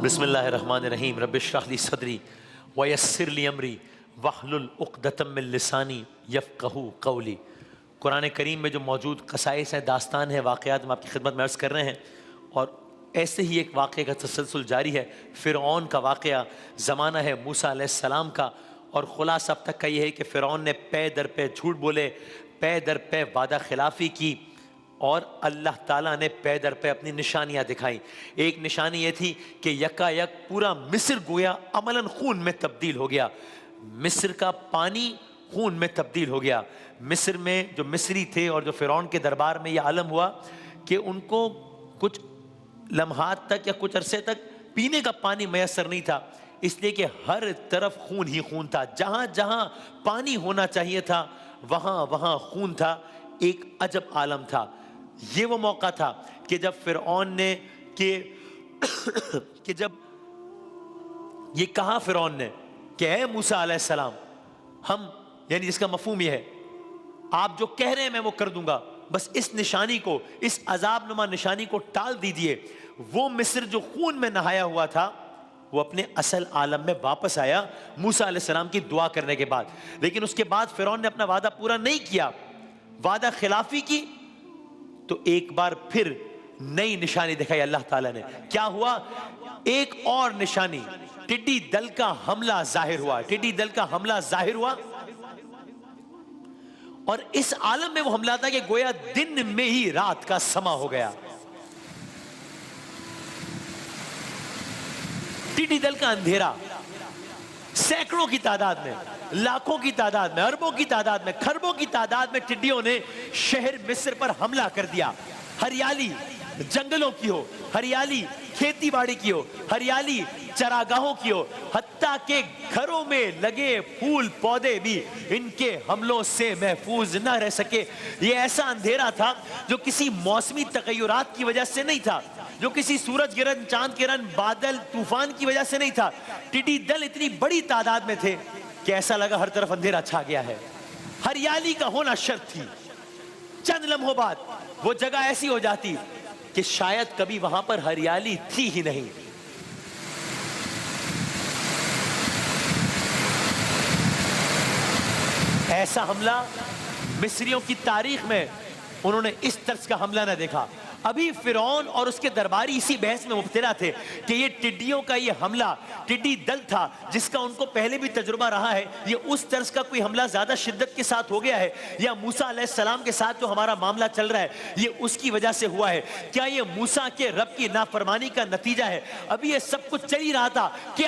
बिस्मिल्लाहिर्रहमानिर्रहीम रब्बिश्रह ली सदरी वयस्सिर ली अमरी वहलुल उक़दतम मिन लिसानी यफ़क़हू क़ौली। कुरान करीम में जो मौजूद क़साइस हैं, दास्तान है, वाक़यात हम आपकी खिदमत में अर्ज़ कर रहे हैं। और ऐसे ही एक वाक़े का तसलसल जारी है। फ़िरऔन का वाक़या, ज़माना है मूसा अलैहिस्सलाम का, और ख़ुलासा अब तक का ये है कि फ़िरऔन ने पे दर पे झूठ बोले, पे दर पे वादा खिलाफ़ी की, और अल्लाह ताला ने पे दर पे अपनी निशानियाँ दिखाई। एक निशानी ये थी कि यकायक पूरा मिस्र गोया अमलन खून में तब्दील हो गया। मिस्र का पानी खून में तब्दील हो गया। मिस्र में जो मिस्री थे और जो फ़िरौन के दरबार में यह आलम हुआ कि उनको कुछ लम्हात तक या कुछ अरसे तक पीने का पानी मैसर नहीं था, इसलिए कि हर तरफ खून ही खून था। जहाँ जहाँ पानी होना चाहिए था वहाँ वहाँ खून था। एक अजब आलम था। ये वो मौका था कि जब फ़िरऔन ने कि जब ये कहा फ़िरऔन ने कि ऐ मूसा अलैहिस्सलाम, हम यानी जिसका मफ़हूम ये है, आप जो कह रहे हैं मैं वो कर दूंगा, बस इस निशानी को, इस अजाब नुमा निशानी को टाल दीजिए। वो मिस्र जो खून में नहाया हुआ था वो अपने असल आलम में वापस आया मूसा अलैहिस्सलाम की दुआ करने के बाद। लेकिन उसके बाद फ़िरऔन ने अपना वादा पूरा नहीं किया, वादा खिलाफी की, तो एक बार फिर नई निशानी दिखाई अल्लाह ताला ने। क्या हुआ? एक और निशानी, टिड्डी दल का हमला जाहिर हुआ। टिड्डी दल का हमला जाहिर हुआ और इस आलम में वो हमला था कि गोया दिन में ही रात का समा हो गया। टिड्डी दल का अंधेरा सैकड़ों की तादाद में, लाखों की तादाद में, अरबों की तादाद में, खरबों की तादाद में टिड्डियों ने शहर मिस्र पर हमला कर दिया। हरियाली जंगलों की हो, हरियाली खेती बाड़ी की हो, हरियाली चरागाहों की हो, हत्ता के घरों में लगे फूल पौधे भी इनके हमलों से महफूज न रह सके। ये ऐसा अंधेरा था जो किसी मौसमी तगय्युरात की वजह से नहीं था, जो किसी सूरज गिरन, चांद किरण, बादल, तूफान की वजह से नहीं था। टिड्डी दल इतनी बड़ी तादाद में थे कि ऐसा लगा हर तरफ अंधेरा छा गया है। हरियाली का होना शर्त थी। चंद लम्हों बाद वो जगह ऐसी हो जाती कि शायद कभी वहां पर हरियाली थी ही नहीं। ऐसा हमला मिस्रियों की तारीख में उन्होंने इस तरह का हमला न देखा। अभी फ़िरऔन और उसके दरबारी इसी बहस में मुब्तला थे कि ये टिड्डियों का ये हमला, टिड्डी दल था जिसका उनको पहले भी तजुर्बा रहा है, ये उस तरह का कोई हमला ज़्यादा शिद्दत के साथ हो गया है, या मूसा अलैहिस्सलाम के साथ जो हमारा मामला चल रहा है ये उसकी वजह से हुआ है? क्या ये मूसा के रब की नाफरमानी का नतीजा है? अभी ये सब कुछ चल ही रहा था कि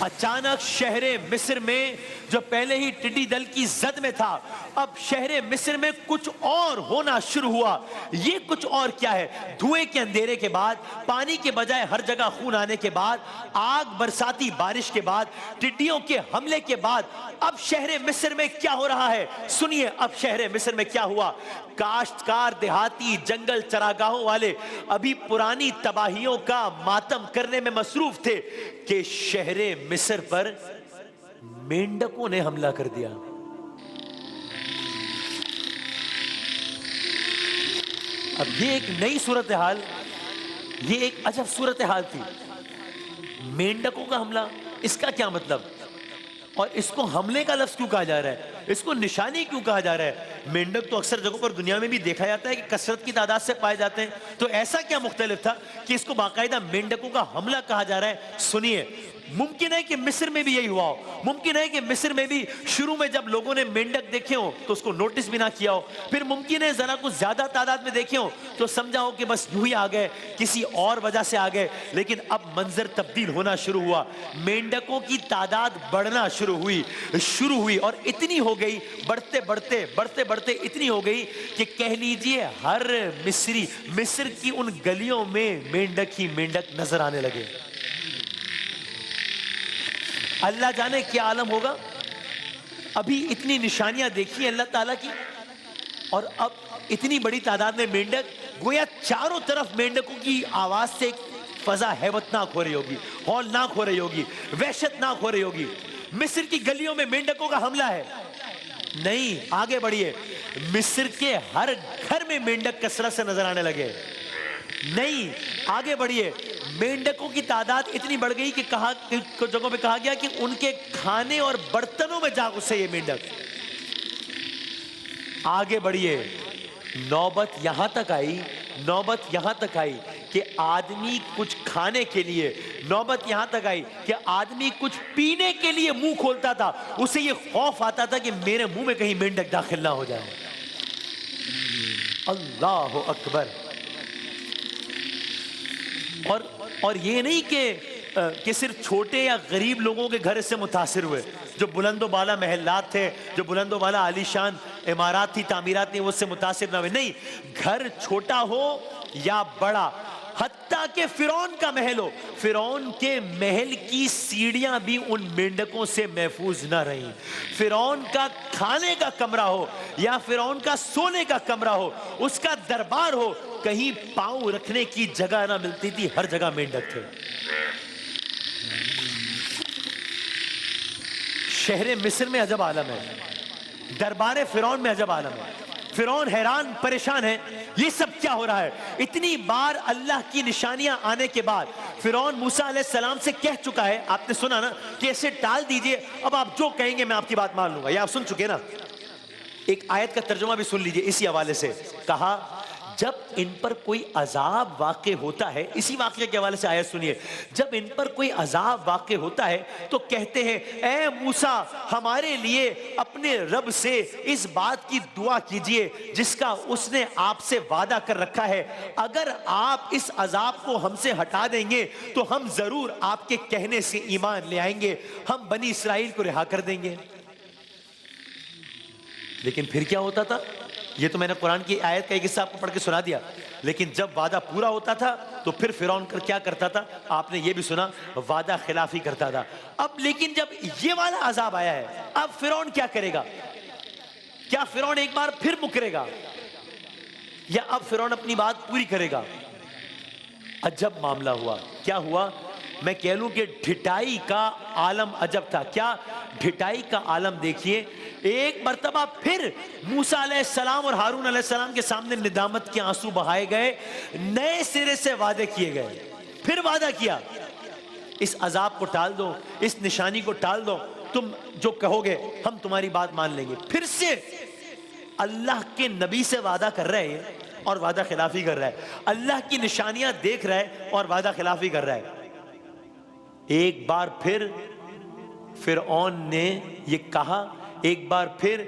अचानक शहरे मिस्र में, जो पहले ही टिड्डी दल की जद में था, अब शहरे मिस्र में कुछ और होना शुरू हुआ। ये कुछ और क्या है? धुएं के अंधेरे के बाद, पानी के बजाय हर जगह खून आने के बाद, आग बरसाती बारिश के बाद, टिड्डियों के हमले के बाद, अब शहरे मिस्र में क्या हो रहा है? सुनिए अब शहरे मिस्र में क्या हुआ। काश्तकार, देहाती, जंगल चरागाहों वाले अभी पुरानी तबाहियों का मातम करने में मसरूफ थे कि शहरे मिस्र पर मेंढकों ने हमला कर दिया। अब ये एक नई सूरत हाल, ये एक अजब सूरत हाल थी। मेंढकों का हमला, इसका क्या मतलब? और इसको हमले का लफ्ज क्यों कहा जा रहा है? इसको निशानी क्यों कहा जा रहा है? मेंढक तो अक्सर जगहों पर दुनिया में भी देखा जाता है कि कसरत की तादाद से पाए जाते हैं, तो ऐसा क्या मुख्तलिफ था कि इसको बाकायदा मेंढकों का हमला कहा जा रहा है? सुनिए, मुमकिन है कि मिस्र में भी यही हुआ हो। मुमकिन है कि मिस्र में भी शुरू में जब लोगों ने मेंढक देखे हो तो उसको नोटिस भी ना किया हो, फिर मुमकिन है जरा कुछ ज्यादा तादाद में देखे हो तो समझा हो कि बस यूं ही आ गए, किसी और वजह से आ गए। लेकिन अब मंजर तब्दील होना शुरू हुआ, मेंढकों की तादाद बढ़ना शुरू हुई और इतनी हो गई, बढ़ते बढ़ते इतनी हो गई कि कह लीजिए हर मिस्री, मिस्र की उन गलियों में मेंढक ही मेंढक नजर आने लगे। अल्लाह जाने क्या आलम होगा। अभी इतनी निशानियां देखी अल्लाह ताला की, और अब इतनी बड़ी तादाद में मेंढक, गोया चारों तरफ मेंढकों की आवाज से फजा हैबतनाक हो रही होगी, हौलनाक हो रही होगी, वहशतनाक हो रही होगी। मिस्र की गलियों में मेंढकों का हमला है। नहीं, आगे बढ़िए, मिस्र के हर घर में मेंढक कसरत से नजर आने लगे। नहीं, आगे बढ़िए। मेंढकों की तादाद इतनी बढ़ गई कि कुछ जगहों पे कहा गया कि उनके खाने और बर्तनों में जा घुसे ये मेंढक। आगे बढ़िए, नौबत यहां तक आई कि आदमी कुछ खाने के लिए, नौबत यहां तक आई कि आदमी कुछ पीने के लिए मुंह खोलता था, उसे ये खौफ आता था कि मेरे मुंह में कहीं मेंढक दाखिल ना हो जाए। अल्लाह अकबर। और ये नहीं कि सिर्फ छोटे या गरीब लोगों के घर इससे मुतासिर हुए, जो बुलंदो बाला महल्लात थे, जो बुलंदो बाला आलीशान इमारत थी, तामीरात थी, वो उससे मुतासिर ना हुए। नहीं, घर छोटा हो या बड़ा, हत्ता के फिरौन का महल हो, फिरौन के महल की सीढ़ियां भी उन मेंढकों से महफूज ना रही। फिरौन का खाने का कमरा हो या फिरौन का सोने का कमरा हो, उसका दरबार हो, कहीं पांव रखने की जगह ना मिलती थी, हर जगह मेंढक थे। शहर मिस्र में अजब आलम है, दरबार फिरौन में अजब आलम है। फिरौन हैरान परेशान है, ये सब क्या हो रहा है। इतनी बार अल्लाह की निशानियां आने के बाद फिरौन मूसा अलैहिस्सलाम से कह चुका है, आपने सुना ना कि ऐसे टाल दीजिए, अब आप जो कहेंगे मैं आपकी बात मान लूंगा। ये आप सुन चुके ना। एक आयत का तर्जुमा भी सुन लीजिए इसी हवाले से। कहा, जब इन पर कोई अजाब वाक़े होता है, इसी वाक़े के हवाले से आयत सुनिए, जब इन पर कोई अजाब वाक़े होता है तो कहते हैं, ए मूसा, हमारे लिए अपने रब से इस बात की दुआ कीजिए जिसका उसने आपसे वादा कर रखा है। अगर आप इस अजाब को हमसे हटा देंगे तो हम जरूर आपके कहने से ईमान ले आएंगे, हम बनी इसराइल को रिहा कर देंगे। लेकिन फिर क्या होता था, ये तो मैंने कुरान की आयत का एक हिस्सा आपको पढ़ के सुना दिया। लेकिन जब वादा पूरा होता था तो फिर फिरौन क्या करता था, आपने ये भी सुना, वादा खिलाफी करता था। अब लेकिन जब ये वाला अजाब आया है, अब फिरौन क्या करेगा? क्या फिरौन एक बार फिर मुकरेगा या अब फिरौन अपनी बात पूरी करेगा? अजब मामला हुआ। क्या हुआ? मैं कह लूं कि ढिठाई का आलम अजब था। क्या ढिठाई का आलम? देखिए, एक मर्तबा फिर मूसा अलैहिस्सलाम और हारून अलैहिस्सलाम के सामने निदामत के आंसू बहाए गए, नए सिरे से वादे किए गए। फिर वादा किया, इस अजाब को टाल दो, इस निशानी को टाल दो, तुम जो कहोगे हम तुम्हारी बात मान लेंगे। फिर से अल्लाह के नबी से वादा कर रहे हैं और वादा खिलाफी कर रहा है, अल्लाह की निशानियां देख रहा है और वादा खिलाफी कर रहा है। एक बार फिर फिरऔन ने ये कहा, एक बार फिर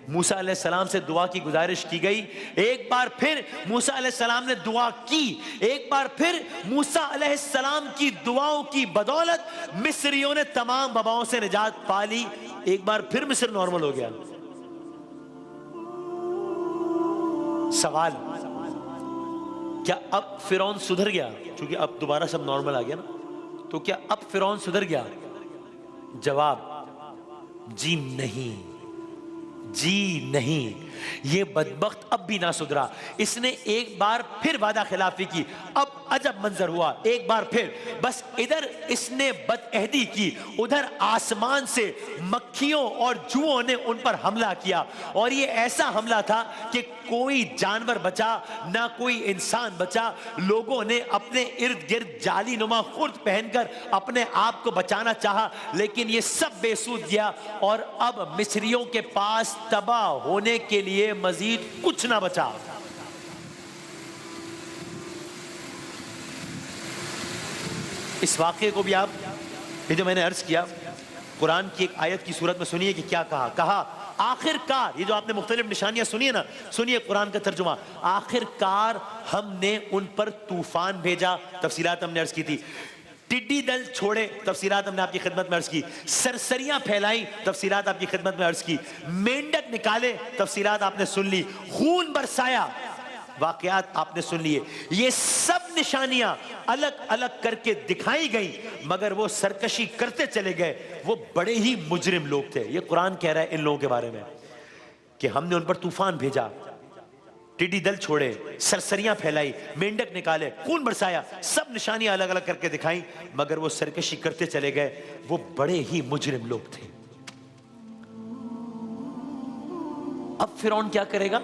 मूसा अलैहिस्सलाम से दुआ की गुजारिश की गई, एक बार फिर मूसा अलैहिस्सलाम ने दुआ की, एक बार फिर मूसा अलैहिस्सलाम की दुआओं की बदौलत मिस्रियों ने तमाम वबाओं से निजात पा ली। एक बार फिर मिस्र नॉर्मल हो गया। सवाल, क्या अब फिरौन सुधर गया? क्योंकि अब दोबारा सब नॉर्मल आ गया ना, तो क्या अब फिरौन सुधर गया? जवाब, जी नहीं, जी नहीं। ये बदबख्त अब भी ना सुधरा। इसने एक बार फिर वादा खिलाफी की। अब अजब मंजर हुआ, एक बार फिर बस इधर इसने बदअहदी की, उधर आसमान से मक्खियों और जुओं ने उन पर हमला किया। और ये ऐसा हमला था कि कोई जानवर बचा ना कोई इंसान बचा। लोगों ने अपने इर्द गिर्द जाली नुमा खुर्द पहनकर अपने आप को बचाना चाहा, लेकिन ये सब बेसूद गया। और अब मिस्रियों के पास तबाह होने के लिए मजीद कुछ ना बचा। इस वाक़े को भी आप, ये जो मैंने अर्ज किया, कुरान की एक आयत की सूरत में सुनिए कि क्या कहा। कहा, आखिरकार, ये जो आपने मुख्तलिफ निशानियां सुनिए ना, सुनिए कुरान का तर्जुमा। आखिरकार हमने उन पर तूफान भेजा, तफसीलात हमने अर्ज की थी। टिड्डी दल छोड़े, तफसीलात हमने आपकी खिदमत में अर्ज की। सरसरियां फैलाई, तफसीलात आपकी खिदमत में अर्ज की। मेंढक निकाले, तफसीलात आपने सुन ली। खून बरसाया, वाकयात आपने सुन लिए। ये सब निशानियां अलग अलग करके दिखाई गई, मगर वो सरकशी करते चले गए। वो बड़े ही मुजरिम लोग थे। ये कुरान कह रहा है इन लोगों के बारे में कि हमने उन पर तूफान भेजा, टिड्डी दल छोड़े, सरसरियां फैलाई, मेंढक निकाले, खून बरसाया, सब निशानियां अलग अलग करके दिखाई, मगर वो सरकशी करते चले गए। वो बड़े ही मुजरिम लोग थे। अब फिरौन क्या करेगा?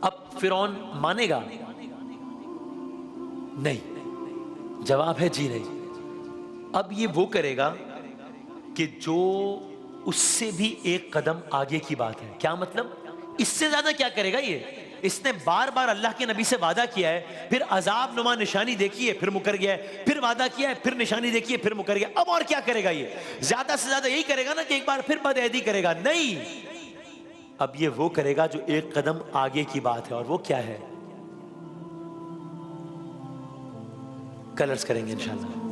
अब फिरौन मानेगा? नहीं, जवाब है जी नहीं। अब ये वो करेगा कि जो उससे भी एक कदम आगे की बात है। क्या मतलब? इससे ज्यादा क्या करेगा ये? इसने बार बार अल्लाह के नबी से वादा किया है, फिर अजाब नुमा निशानी देखी है, फिर मुकर गया है, फिर वादा किया है, फिर निशानी देखी है, फिर मुकर गया। अब और क्या करेगा ये? ज्यादा से ज्यादा यही करेगा ना कि एक बार फिर बदअहदी करेगा। नहीं, अब ये वो करेगा जो एक कदम आगे की बात है। और वो क्या है? कलर्स करेंगे इंशाल्लाह।